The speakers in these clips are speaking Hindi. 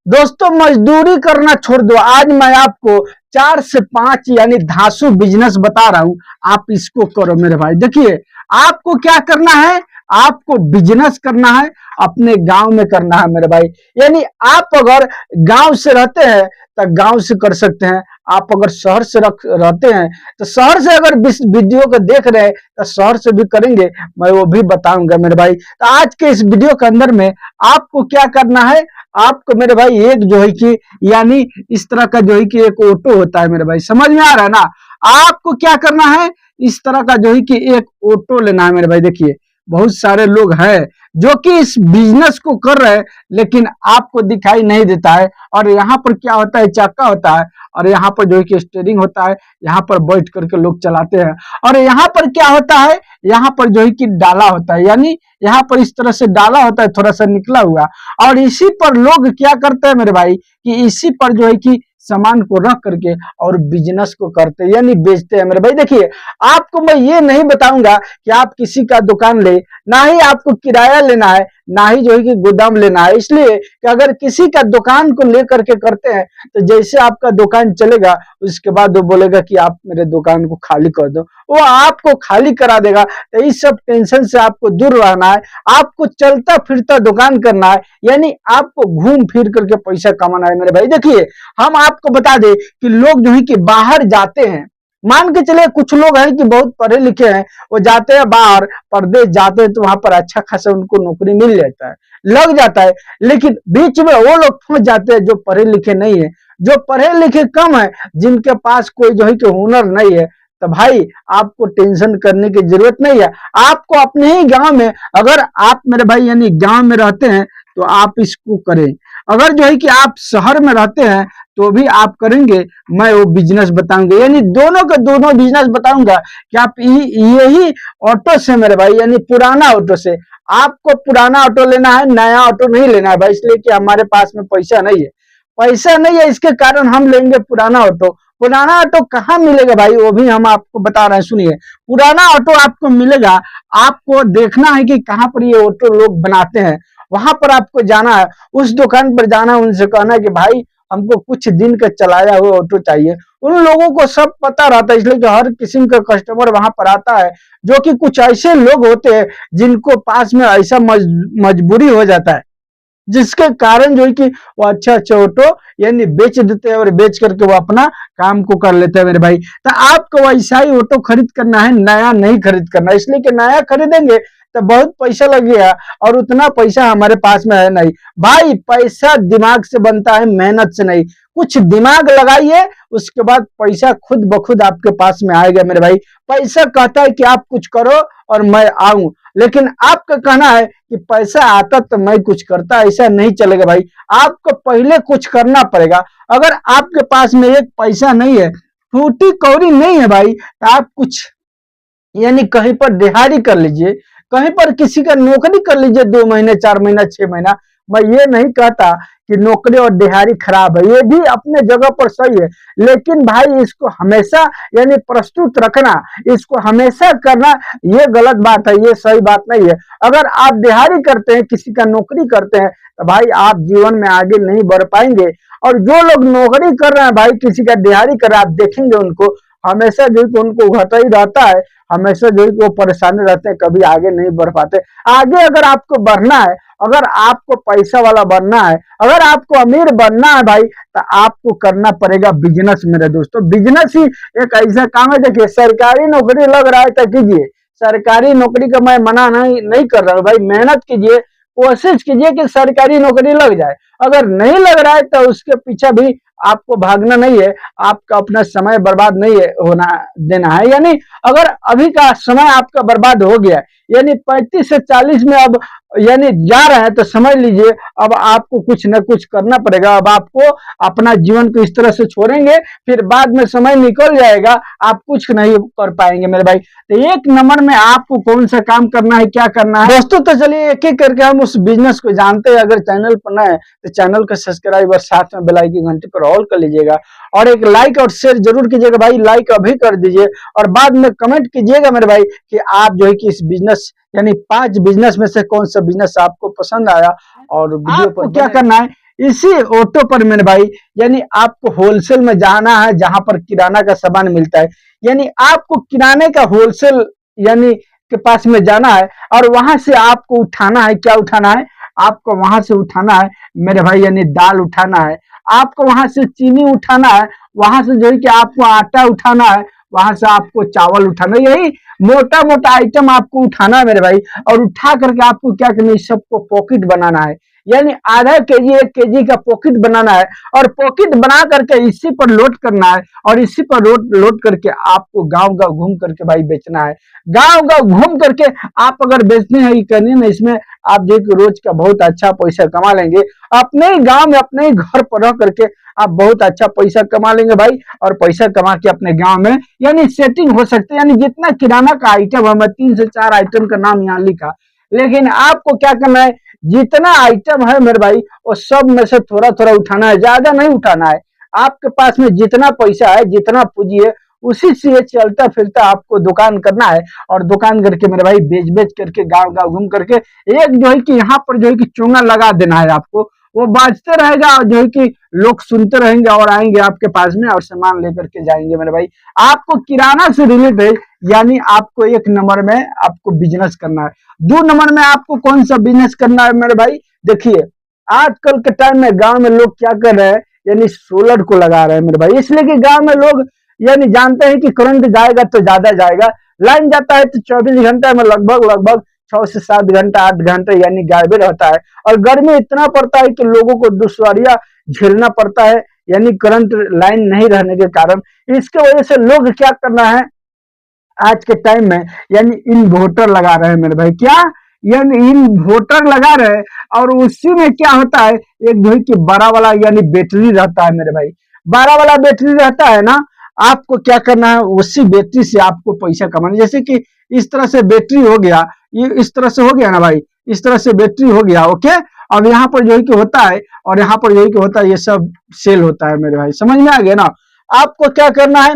दोस्तों मजदूरी करना छोड़ दो। आज मैं आपको 4 से 5 यानी धांसू बिजनेस बता रहा हूं, आप इसको करो मेरे भाई। देखिए आपको क्या करना है, आपको बिजनेस करना है, अपने गांव में करना है मेरे भाई। यानी आप अगर गांव से रहते हैं तो गांव से कर सकते हैं, आप अगर शहर से रहते हैं तो शहर से अगर इस वीडियो को देख रहे हैं तो शहर से भी करेंगे, मैं वो भी बताऊंगा मेरे भाई। तो आज के इस वीडियो के अंदर में आपको क्या करना है, आपको मेरे भाई एक जो है कि यानी इस तरह का जो है कि एक ऑटो होता है मेरे भाई, समझ में आ रहा है ना। आपको क्या करना है, इस तरह का जो है कि एक ऑटो लेना है मेरे भाई। देखिए बहुत सारे लोग हैं जो कि इस बिजनेस को कर रहे हैं लेकिन आपको दिखाई नहीं देता है। और यहाँ पर क्या होता है, चक्का होता है और यहाँ पर जो है कि स्टीयरिंग होता है, यहाँ पर बैठ करके लोग चलाते हैं। और यहाँ पर क्या होता है, यहाँ पर जो है कि डाला होता है, यानी यहाँ पर इस तरह से डाला होता है थोड़ा सा निकला हुआ। और इसी पर लोग क्या करते हैं मेरे भाई कि इसी पर जो है कि सामान को रख करके और बिजनेस को करते हैं यानी बेचते हैं मेरे भाई। देखिए आपको मैं ये नहीं बताऊंगा कि आप किसी का दुकान ले, ना ही आपको किराया लेना है, ना ही जो है कि गोदाम लेना है। इसलिए कि अगर किसी का दुकान को लेकर के करते हैं तो जैसे आपका दुकान चलेगा उसके बाद वो बोलेगा कि आप मेरे दुकान को खाली कर दो, वो आपको खाली करा देगा। तो इस सब टेंशन से आपको दूर रहना है, आपको चलता फिरता दुकान करना है, यानी आपको घूम फिर करके पैसा कमाना है मेरे भाई। देखिए हम आपको बता दें कि लोग जो है कि बाहर जाते हैं, मान के चले कुछ लोग हैं कि बहुत पढ़े लिखे हैं, वो जाते हैं बाहर परदेश जाते हैं तो वहां पर अच्छा खासा उनको नौकरी मिल जाता है, लग जाता है। लेकिन बीच में वो लोग फंस जाते हैं जो पढ़े लिखे नहीं है, जो पढ़े लिखे कम है, जिनके पास कोई जो है कि हुनर नहीं है। तो भाई आपको टेंशन करने की जरूरत नहीं है, आपको अपने ही गांव में, अगर आप मेरे भाई यानी गांव में रहते हैं तो आप इसको करें। अगर जो है कि आप शहर में रहते हैं तो भी आप करेंगे, मैं वो बिजनेस बताऊंगा, यानी दोनों के दोनों बिजनेस बताऊंगा कि आप यही ऑटो से मेरे भाई यानी पुराना ऑटो से, आपको पुराना ऑटो लेना है, नया ऑटो नहीं लेना है भाई। इसलिए कि हमारे पास में पैसा नहीं है, पैसा नहीं है इसके कारण हम लेंगे पुराना ऑटो। पुराना ऑटो कहाँ मिलेगा भाई, वो भी हम आपको बता रहे हैं, सुनिए। पुराना ऑटो आपको मिलेगा, आपको देखना है कि कहाँ पर ये ऑटो लोग बनाते हैं, वहां पर आपको जाना है, उस दुकान पर जाना है, उनसे कहना है कि भाई हमको कुछ दिन का चलाया हुआ ऑटो चाहिए। उन लोगों को सब पता रहता है, इसलिए कि हर किस्म का कस्टमर वहां पर आता है। जो कि कुछ ऐसे लोग होते हैं जिनको पास में ऐसा मजबूरी हो जाता है जिसके कारण जो है कि वो अच्छा अच्छा ऑटो यानी बेच देते हैं और बेच करके वो अपना काम को कर लेते हैं मेरे भाई। तो आपको वैसा ही ऑटो खरीद करना है, नया नहीं खरीद करना। इसलिए कि नया खरीदेंगे तो बहुत पैसा लगेगा और उतना पैसा हमारे पास में है नहीं भाई। पैसा दिमाग से बनता है, मेहनत से नहीं। कुछ दिमाग लगाइए, उसके बाद पैसा खुद ब खुद आपके पास में आएगा मेरे भाई। पैसा कहता है कि आप कुछ करो और मैं आऊं, लेकिन आपका कहना है कि पैसा आता तो मैं कुछ करता, ऐसा नहीं चलेगा भाई। आपको पहले कुछ करना पड़ेगा। अगर आपके पास में एक पैसा नहीं है, फूटी कौड़ी नहीं है भाई, तो आप कुछ यानी कहीं पर दिहाड़ी कर लीजिए, कहीं पर किसी का नौकरी कर लीजिए, 2 महीने 4 महीना 6 महीना। मैं ये नहीं कहता कि नौकरी और दिहाड़ी खराब है, ये भी अपने जगह पर सही है, लेकिन भाई इसको हमेशा यानी प्रस्तुत रखना, इसको हमेशा करना, ये गलत बात है, ये सही बात नहीं है। अगर आप दिहाड़ी करते हैं, किसी का नौकरी करते हैं, तो भाई आप जीवन में आगे नहीं बढ़ पाएंगे। और जो लोग नौकरी कर रहे हैं भाई, किसी का दिहाड़ी कर रहे हैं, आप देखेंगे उनको हमेशा जो है उनको घाटा ही रहता है, हमेशा जो है वो परेशानी रहते हैं, कभी आगे नहीं बढ़ पाते। आगे अगर आपको बढ़ना है, अगर आपको पैसा वाला बनना है, अगर आपको अमीर बनना है भाई, तो आपको करना पड़ेगा बिजनेस मेरे दोस्तों। बिजनेस ही एक ऐसा काम है। देखिए सरकारी नौकरी लग रहा है तो कीजिए, सरकारी नौकरी का मैं मना नहीं कर रहा हूँ भाई, मेहनत कीजिए, कोशिश कीजिए कि सरकारी नौकरी लग जाए। अगर नहीं लग रहा है तो उसके पीछे भी आपको भागना नहीं है, आपका अपना समय बर्बाद नहीं है होना देना है। यानी अगर अभी का समय आपका बर्बाद हो गया, यानी 35 से 40 में अब यानी जा रहे हैं, तो समझ लीजिए अब आपको कुछ न कुछ करना पड़ेगा। अब आपको अपना जीवन को इस तरह से छोड़ेंगे, फिर बाद में समय निकल जाएगा, आप कुछ नहीं कर पाएंगे मेरे भाई। तो एक नंबर में आपको कौन सा काम करना है, क्या करना है दोस्तों, तो चलिए एक एक करके हम उस बिजनेस को जानते हैं। अगर चैनल पर नए तो चैनल को सब्सक्राइब और साथ में बेल आइकन घंटी पर ऑल कर लीजिएगा, और एक लाइक और शेयर जरूर कीजिएगा भाई, लाइक अभी कर दीजिए। और बाद में कमेंट कीजिएगा मेरे भाई कि आप जो है कि इस बिजनेस यानी 5 बिजनेस में से कौन सा बिजनेस आपको पसंद आया। और वीडियो पर क्या करना है, इसी ऑटो पर मेरे भाई यानी आपको होलसेल में जाना है, जहां पर किराना का सामान मिलता है, यानी आपको किराने का होलसेल यानी के पास में जाना है, और वहां से आपको उठाना है, क्या उठाना है, आपको वहां से उठाना है मेरे भाई यानी दाल उठाना है, आपको वहां से चीनी उठाना है, वहां से जो है कि आपको आटा उठाना है, वहां से आपको चावल उठाना है, यही मोटा मोटा आइटम आपको उठाना है मेरे भाई। और उठा करके आपको क्या करना है, इस सबको पॉकेट बनाना है, यानी आधा केजी 1 केजी का पॉकेट बनाना है, और पॉकेट बना करके इसी पर लोड करना है, और इसी पर लोड लोड करके आपको गांव गांव घूम करके भाई बेचना है। गांव गांव घूम करके आप अगर बेचने हैं करनी ना, इसमें आप जो कि रोज का बहुत अच्छा पैसा कमा लेंगे, अपने ही गांव में अपने ही घर पर रह करके आप बहुत अच्छा पैसा कमा लेंगे भाई, और पैसा कमा के अपने गांव में यानी सेटिंग हो सकते हैं। यानी जितना किराना का आइटम है, मैं 3 से 4 आइटम का नाम यहाँ लिखा, लेकिन आपको क्या करना है, जितना आइटम है मेरे भाई वो सब में से थोड़ा थोड़ा उठाना है, ज्यादा नहीं उठाना है। आपके पास में जितना पैसा है, जितना पूंजी है, उसी से चलता फिरता आपको दुकान करना है, और दुकान करके मेरे भाई बेच बेच करके गांव गांव घूम करके एक जो है कि यहाँ पर जो है कि चोंगा लगा देना है आपको, वो बाजते रहेगा, और जो है कि लोग सुनते रहेंगे और आएंगे आपके पास में और सामान लेकर के जाएंगे मेरे भाई। आपको किराना से रिलेटेड यानी आपको 1 नंबर में आपको बिजनेस करना है। 2 नंबर में आपको कौन सा बिजनेस करना है मेरे भाई, देखिए आजकल के टाइम में गांव में लोग क्या कर रहे हैं, यानी सोलर को लगा रहे हैं मेरे भाई, इसलिए कि गांव में लोग यानी जानते हैं कि करंट जाएगा तो ज्यादा जाएगा, लाइन जाता है तो 24 घंटे में लगभग लगभग 6 से 7 घंटा 8 घंटे यानी गायब रहता है, और गर्मी इतना पड़ता है कि लोगों को दुश्वारियां झेलना पड़ता है, यानी करंट लाइन नहीं रहने के कारण। इसके वजह से लोग क्या करना है आज के टाइम में, यानी इन्वर्टर लगा रहे हैं मेरे भाई, क्या यानी इन्वर्टर लगा रहे हैं, और उसी में क्या होता है, एक जो है कि बड़ा वाला यानी बैटरी रहता है मेरे भाई, 12 वाला बैटरी रहता है ना, आपको क्या करना है, उसी बैटरी से आपको पैसा कमाना, जैसे कि इस तरह से बैटरी हो गया, ये इस तरह से हो गया ना भाई, इस तरह से बैटरी हो गया, ओके। अब यहाँ पर जो है कि होता है, और यहाँ पर जो है कि होता है, ये सब सेल होता है मेरे भाई, समझ में आ गया ना। आपको क्या करना है,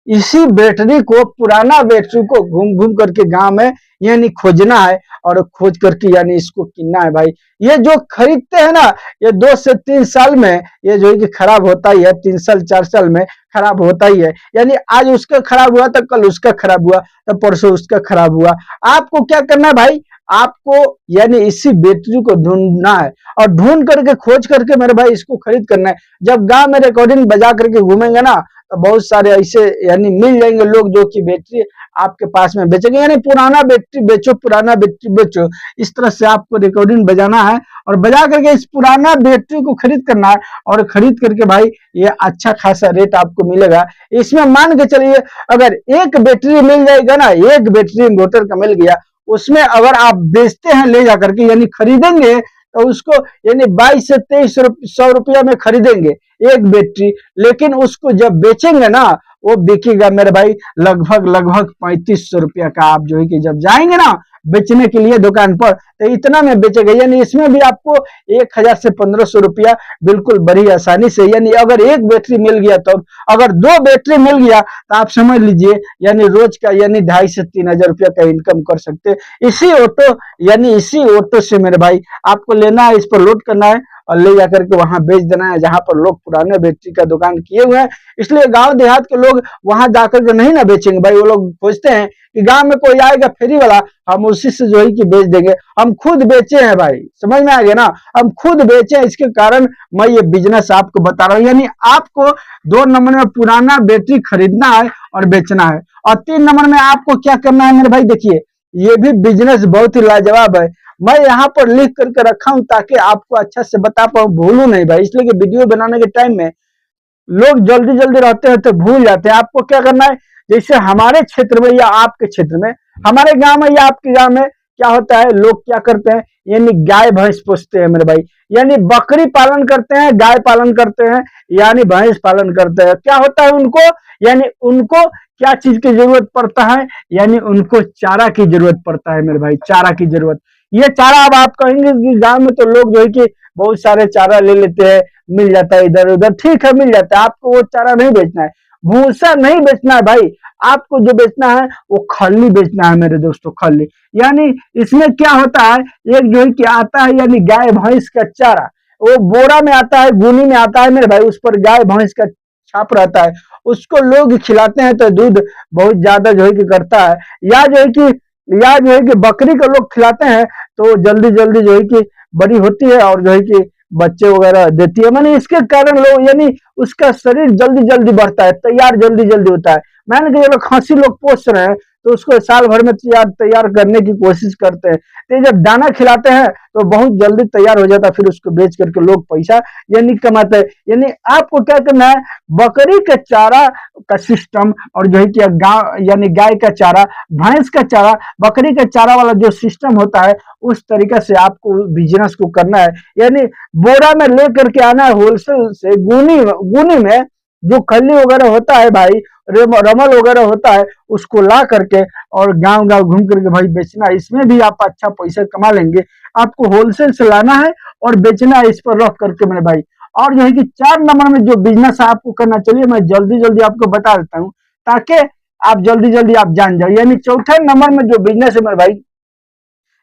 इसी बैटरी को, पुराना बैटरी को घूम घूम करके गांव में यानी खोजना है, और खोज करके यानी इसको किनना है भाई। ये जो खरीदते हैं ना, ये 2 से 3 साल में ये जो है कि खराब होता ही है, 3 साल 4 साल में खराब होता ही है, यानी आज उसका खराब हुआ तो कल उसका खराब हुआ, तो परसों उसका खराब हुआ। आपको क्या करना है भाई, आपको यानी इसी बैटरी को ढूंढना है, और ढूंढ करके खोज करके मेरे भाई इसको खरीद करना है। जब गांव में रिकॉर्डिंग बजा करके घूमेंगे ना, तो बहुत सारे ऐसे यानी मिल जाएंगे लोग जो कि बैटरी आपके पास में बेचेंगे, यानी पुराना बैटरी बेचो, पुराना बैटरी बेचो, इस तरह से आपको रिकॉर्डिंग बजाना है, और बजा करके इस पुराना बैटरी को खरीद करना है, और खरीद करके भाई ये अच्छा खासा रेट आपको मिलेगा। इसमें मान के चलिए अगर एक बैटरी मिल जाएगा ना, एक बैटरी इन्वर्टर का मिल गया, उसमें अगर आप बेचते हैं ले जाकर के यानी खरीदेंगे, तो उसको यानी 22 से 23 सौ रुपया में खरीदेंगे एक बैटरी, लेकिन उसको जब बेचेंगे ना, वो बिकेगा मेरे भाई लगभग लगभग 3500 रुपया का। आप जो है कि जब जाएंगे ना बेचने के लिए दुकान पर, तो इतना में बेचेगा, यानी इसमें भी आपको 1000 से 1500 रुपया बिल्कुल बड़ी आसानी से, यानी अगर एक बैटरी मिल गया, तो अगर 2 बैटरी मिल गया तो आप समझ लीजिए यानी रोज का यानी 2500 से 3000 रुपया का इनकम कर सकते हैं। इसी ऑटो यानी इसी ऑटो से मेरे भाई आपको लेना है, इस पर लोड करना है, और ले जाकर के वहां बेच देना है, जहां पर लोग पुराने बैटरी का दुकान किए हुए हैं। इसलिए गांव देहात के लोग वहां जाकर के नहीं ना बेचेंगे भाई, वो लोग खोजते हैं कि गांव में कोई आएगा फेरी वाला, हम उसी से जो है कि बेच देंगे। हम खुद बेचे हैं भाई, समझ में आ गया ना, हम खुद बेचे हैं, इसके कारण मैं ये बिजनेस आपको बता रहा हूँ। यानी आपको 2 नंबर में पुराना बैटरी खरीदना है और बेचना है, और 3 नंबर में आपको क्या करना है मेरे भाई, देखिए ये भी बिजनेस बहुत ही लाजवाब है, मैं यहाँ पर लिख करके रखा हूं ताकि आपको अच्छा से बता पाऊं, भूलू नहीं भाई, इसलिए कि वीडियो बनाने के टाइम में लोग जल्दी जल्दी रहते हैं तो भूल जाते हैं। आपको क्या करना है, जैसे हमारे क्षेत्र में या आपके क्षेत्र में, हमारे गांव में या आपके गांव में क्या होता है, लोग क्या करते हैं, यानी गाय भैंस पोसते हैं मेरे भाई, यानी बकरी पालन करते हैं, गाय पालन करते हैं, यानी भैंस पालन करते हैं। क्या होता है उनको, यानी उनको क्या चीज की जरूरत पड़ता है, यानी उनको चारा की जरूरत पड़ता है मेरे भाई, चारा की जरूरत। ये चारा अब आप कहेंगे कि गांव में तो लोग जो है कि बहुत सारे चारा ले लेते हैं, मिल जाता है इधर उधर, ठीक है मिल जाता है, आपको वो चारा नहीं बेचना है, भूसा नहीं बेचना है भाई, आपको जो बेचना है वो खल्ली बेचना है मेरे दोस्तों, खल्ली। यानी इसमें क्या होता है, एक जो है कि आता है यानी गाय भैंस का चारा, वो बोरा में आता है, गुनी में आता है मेरे भाई, उस पर गाय भैंस का छाप रहता है, उसको लोग खिलाते हैं तो दूध बहुत ज्यादा जो है कि करता है। या जो है कि या जो है कि बकरी को लोग खिलाते हैं तो जल्दी जल्दी जो है कि बड़ी होती है और जो है कि बच्चे वगैरह देती है। मैंने इसके कारण लोग यानी उसका शरीर जल्दी जल्दी बढ़ता है, तैयार जल्दी जल्दी होता है। मैंने कहा लोग खस्सी लोग पोस रहे हैं तो उसको साल भर में तैयार तैयार करने की कोशिश करते हैं, तो जब दाना खिलाते हैं तो बहुत जल्दी तैयार हो जाता है, फिर उसको बेच करके लोग पैसा यानी कमाते हैं। यानी आपको क्या करना है, बकरी के चारा का सिस्टम और जो है कि गाँव यानी गाय का चारा, भैंस का चारा, बकरी का चारा वाला जो सिस्टम होता है उस तरीके से आपको बिजनेस को करना है। यानी बोरा में ले करके आना है होलसेल से, गुनी गुनी में जो खल्ली वगैरह होता है भाई, रमल वगैरह होता है, उसको ला करके और गांव गांव घूम करके भाई बेचना है। इसमें भी आप अच्छा पैसा कमा लेंगे। आपको होलसेल से लाना है और बेचना है इस पर रख करके मेरे भाई। और जो है कि 4 नंबर में जो बिजनेस आपको करना, चलिए मैं जल्दी जल्दी आपको बता देता हूँ ताकि आप जल्दी जल्दी आप जान जाओ। यानी चौथे नंबर में जो बिजनेस है मेरे भाई,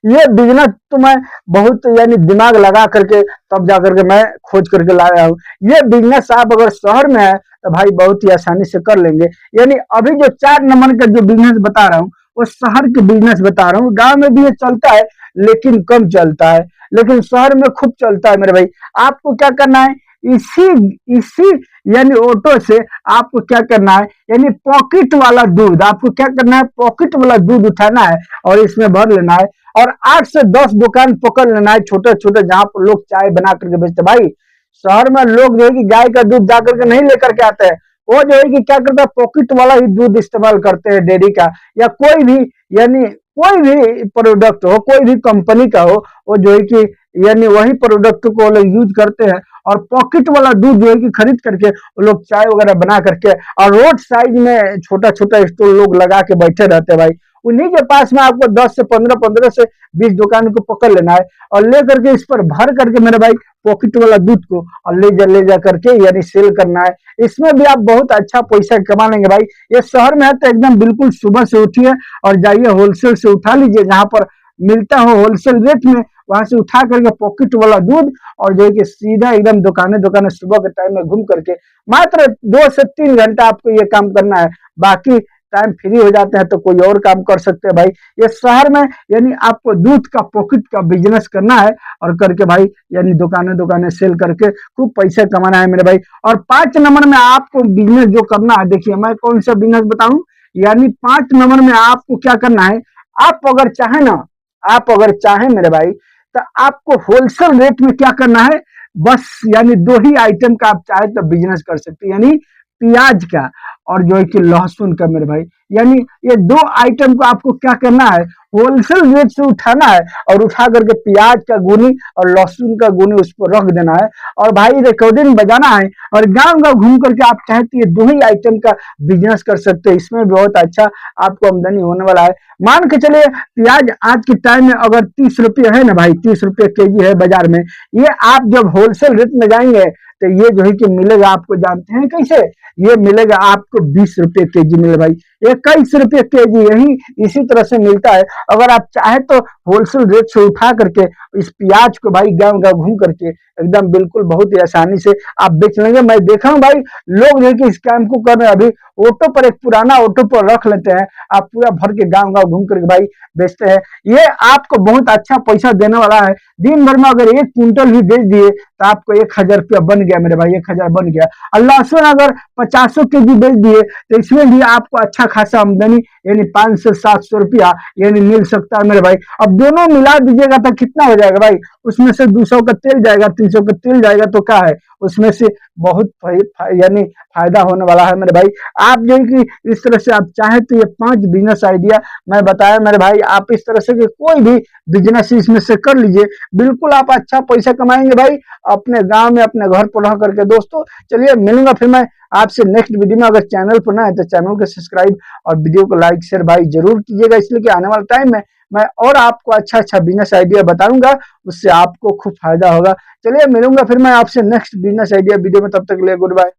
ये बिजनेस तो मैं बहुत यानी दिमाग लगा करके तब जा करके मैं खोज करके लाया हूँ। ये बिजनेस आप अगर शहर में है तो भाई बहुत ही आसानी से कर लेंगे। यानी अभी जो 4 नंबर का जो बिजनेस बता रहा हूँ वो शहर के बिजनेस बता रहा हूँ। गांव में भी ये चलता है लेकिन कम चलता है, लेकिन शहर में खूब चलता है मेरे भाई। आपको क्या करना है, इसी इसी यानी ऑटो से आपको क्या करना है, यानी पॉकेट वाला दूध आपको क्या करना है, पॉकेट वाला दूध उठाना है और इसमें भर लेना है और 8 से 10 दुकान पकड़ लेना है छोटे छोटे, जहां पर लोग चाय बना करके बेचते। भाई शहर में लोग जो है कि गाय का दूध जा करके नहीं लेकर के आते हैं, वो जो है कि क्या करता है, पॉकेट वाला ही दूध इस्तेमाल करते हैं डेयरी का, या कोई भी यानी कोई भी प्रोडक्ट हो, कोई भी कंपनी का हो, वो जो है कि यानी वही प्रोडक्ट को लोग यूज करते हैं और पॉकेट वाला दूध जो है कि खरीद करके वो लोग चाय वगैरह बना करके और रोड साइड में छोटा छोटा स्टॉल लोग लगा के बैठे रहते हैं। भाई उन्हीं के पास में आपको 10 से 15, 15 से 20 दुकान को पकड़ लेना है और ले करके इस पर भर करके मेरे भाई पॉकेट वाला दूध को और ले जा करके यानी सेल करना है। इसमें भी आप बहुत अच्छा पैसा कमा लेंगे भाई। ये शहर में है तो एकदम बिल्कुल सुबह से उठिए और जाइए होलसेल से उठा लीजिए, जहां पर मिलता हो होलसेल रेट में, वहां से उठा करके पॉकेट वाला दूध और जो है कि सीधा एकदम दुकाने दुकाने सुबह के टाइम में घूम करके मात्र 2 से 3 घंटा आपको ये काम करना है। बाकी टाइम फ्री हो जाते हैं तो कोई और काम कर सकते हैं भाई। ये शहर में यानी आपको दूध का पॉकेट का बिजनेस करना है और करके भाई यानी दुकाने दुकाने सेल करके खूब पैसे कमाना है मेरे भाई। और 5 नंबर में आपको बिजनेस जो करना है, देखिए मैं कौन सा बिजनेस बताऊं, यानी 5 नंबर में आपको क्या करना है, आप अगर चाहे ना, आप अगर चाहे मेरे भाई तो आपको होलसेल रेट में क्या करना है, बस यानी 2 ही आइटम का आप चाहे तो बिजनेस कर सकते हैं, यानी प्याज का और जो है कि लहसुन का मेरे भाई। यानी ये 2 आइटम को आपको क्या करना है, होलसेल रेट से उठाना है और उठा करके प्याज का गुनी और लहसुन का गुनी उस पर रख देना है और भाई रिकॉर्डिंग बजाना है और गांव गांव घूम करके आप चाहते हैं 2 ही आइटम का बिजनेस कर सकते हैं। इसमें बहुत अच्छा आपको आमदनी होने वाला है। मान के चलिए प्याज आज के टाइम में अगर 30 रुपये है ना भाई, 30 रुपये केजी है बाजार में, ये आप जब होलसेल रेट में जाएंगे तो ये जो है कि मिलेगा आपको, जानते हैं कैसे, ये मिलेगा आपको 20 रुपये केजी मिले भाई, 21 रुपये केजी, यही इसी तरह से मिलता है। अगर आप चाहे तो होलसेल रेट से उठा करके इस प्याज को भाई गांव गांव घूम करके एकदम बिल्कुल बहुत ही आसानी से आप बेच लेंगे। मैं देखा हूं भाई लोग जो है कि इस काम को कर रहे हैं, अभी ऑटो पर, एक पुराना ऑटो पर रख लेते हैं, आप पूरा भर के गांव गांव घूम करके भाई बेचते हैं। ये आपको बहुत अच्छा पैसा देने वाला है। दिन भर में अगर 1 क्विंटल भी बेच दिए तो आपको 1000 रुपया बन गया मेरे भाई, 1000 बन गया। और लहसुन अगर 50 केजी बेच दिए तो इसमें भी आपको अच्छा खासा आमदनी यानी 500 से 700 रुपया यानी मिल सकता है मेरे भाई। अब दोनों मिला दीजिएगा तो कितना हो जाएगा भाई, उसमें से 200 का तेल जाएगा, 300 का तेल जाएगा, तो क्या है उसमें से बहुत यानी फायदा होने वाला है मेरे भाई। आप जो है कि इस तरह से आप चाहे तो ये 5 बिजनेस आइडिया मैं बताया मेरे भाई, आप इस तरह से कि कोई भी बिजनेस इसमें से कर लीजिए, बिल्कुल आप अच्छा पैसा कमाएंगे भाई अपने गांव में, अपने घर पर रह करके। दोस्तों चलिए मिलूंगा फिर मैं आपसे नेक्स्ट वीडियो में। अगर चैनल पर ना है तो चैनल को सब्सक्राइब और वीडियो को लाइक शेयर भाई जरूर कीजिएगा, इसलिए कि आने वाले टाइम में मैं और आपको अच्छा अच्छा बिजनेस आइडिया बताऊंगा, उससे आपको खूब फायदा होगा। चलिए मिलूंगा फिर मैं आपसे नेक्स्ट बिजनेस आइडिया वीडियो में, तब तक के लिए गुड बाय।